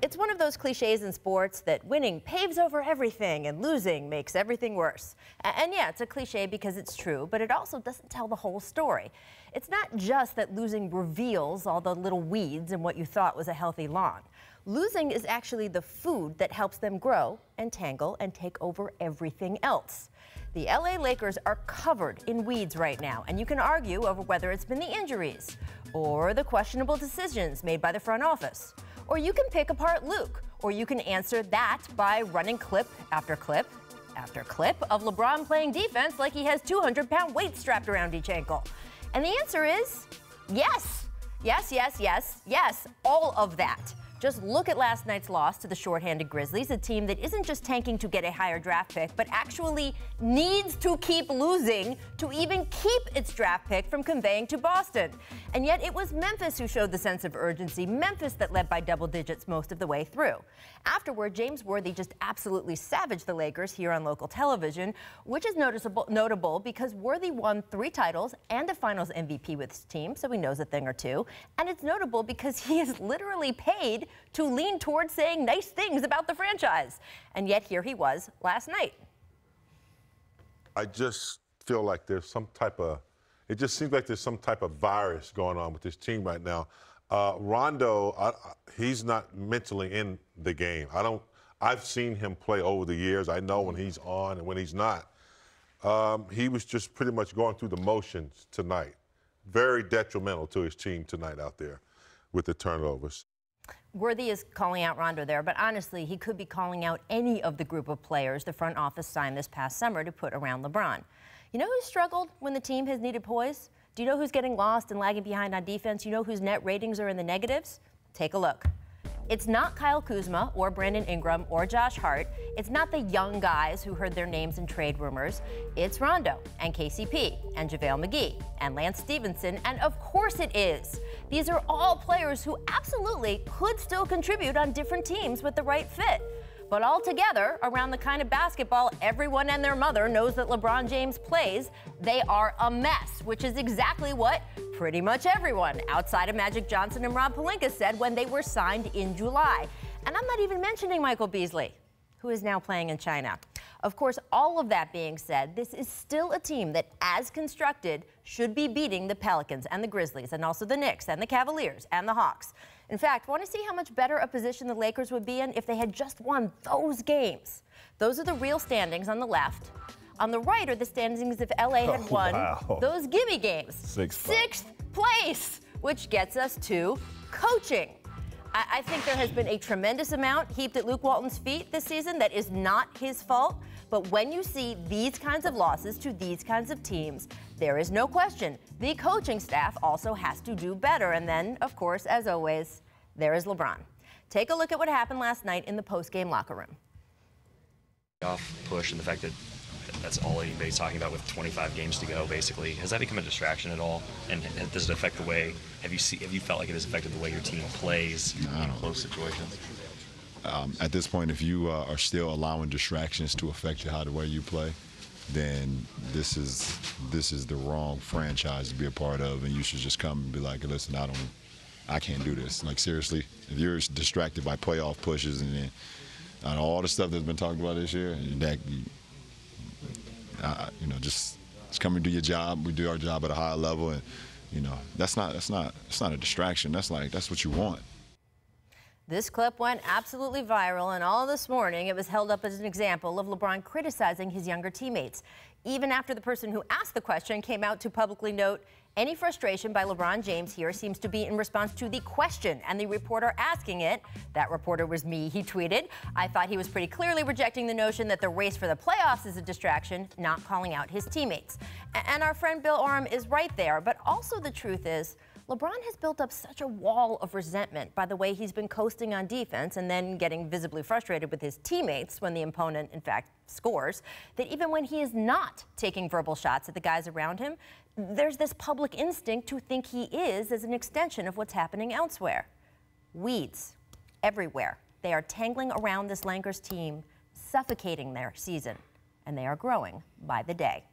It's one of those cliches in sports that winning paves over everything and losing makes everything worse. And yeah, it's a cliche because it's true, but it also doesn't tell the whole story. It's not just that losing reveals all the little weeds in what you thought was a healthy lawn. Losing is actually the food that helps them grow and tangle and take over everything else. The LA Lakers are covered in weeds right now, and you can argue over whether it's been the injuries or the questionable decisions made by the front office. Or you can pick apart Luke, or you can answer that by running clip after clip after clip of LeBron playing defense like he has 200-pound weights strapped around each ankle. And the answer is yes. Yes, yes, yes, yes, all of that. Just look at last night's loss to the shorthanded Grizzlies, a team that isn't just tanking to get a higher draft pick, but actually needs to keep losing to even keep its draft pick from conveying to Boston. And yet it was Memphis who showed the sense of urgency, Memphis that led by double digits most of the way through. Afterward, James Worthy just absolutely savaged the Lakers here on local television, which is notable because Worthy won 3 titles and a finals MVP with his team, so he knows a thing or two. And it's notable because he is literally paid to lean towards saying nice things about the franchise. And yet here he was last night. I just feel like there's some type of, it just seems like there's some type of virus going on with this team right now. Rondo, he's not mentally in the game. I've seen him play over the years. I know when he's on and when he's not. He was just pretty much going through the motions tonight. Very detrimental to his team tonight out there with the turnovers. Worthy is calling out Rondo there, but honestly, he could be calling out any of the group of players the front office signed this past summer to put around LeBron. You know who struggled when the team has needed poise? Do you know who's getting lost and lagging behind on defense? You know whose net ratings are in the negatives? Take a look. It's not Kyle Kuzma or Brandon Ingram or Josh Hart. It's not the young guys who heard their names in trade rumors. It's Rondo and KCP and JaVale McGee and Lance Stevenson, and of course it is. These are all players who absolutely could still contribute on different teams with the right fit. But all together, around the kind of basketball everyone and their mother knows that LeBron James plays, they are a mess, which is exactly what pretty much everyone outside of Magic Johnson and Rob Pelinka said when they were signed in July. And I'm not even mentioning Michael Beasley, who is now playing in China. Of course, all of that being said, this is still a team that, as constructed, should be beating the Pelicans and the Grizzlies and also the Knicks and the Cavaliers and the Hawks. In fact, want to see how much better a position the Lakers would be in if they had just won those games? Those are the real standings on the left. On the right are the standings if LA had won those gimme games. Sixth place, which gets us to coaching. I think there has been a tremendous amount heaped at Luke Walton's feet this season that is not his fault. But when you see these kinds of losses to these kinds of teams, there is no question the coaching staff also has to do better. And then, of course, as always, there is LeBron. Take a look at what happened last night in the post-game locker room. Off push and the fact that that's all anybody's talking about with 25 games to go, basically. Has that become a distraction at all? And does it affect the way, have you felt like it has affected the way your team plays in close situations? At this point, if you are still allowing distractions to affect the way you play, then this is the wrong franchise to be a part of, and you should just come and be like, listen, I can't do this. Like, seriously, if you're distracted by playoff pushes and then all the stuff that's been talked about this year, that just come and do your job. We do our job at a high level, and that's not a distraction. That's what you want. This clip went absolutely viral, and all this morning it was held up as an example of LeBron criticizing his younger teammates, even after the person who asked the question came out to publicly note any frustration by LeBron James here seems to be in response to the question and the reporter asking it. That reporter was me, he tweeted. I thought he was pretty clearly rejecting the notion that the race for the playoffs is a distraction, not calling out his teammates. And our friend Bill Oram is right there, but also the truth is, LeBron has built up such a wall of resentment by the way he's been coasting on defense and then getting visibly frustrated with his teammates when the opponent, in fact, scores, that even when he is not taking verbal shots at the guys around him, there's this public instinct to think he is as an extension of what's happening elsewhere. Weeds everywhere. They are tangling around this Lakers team, suffocating their season, and they are growing by the day.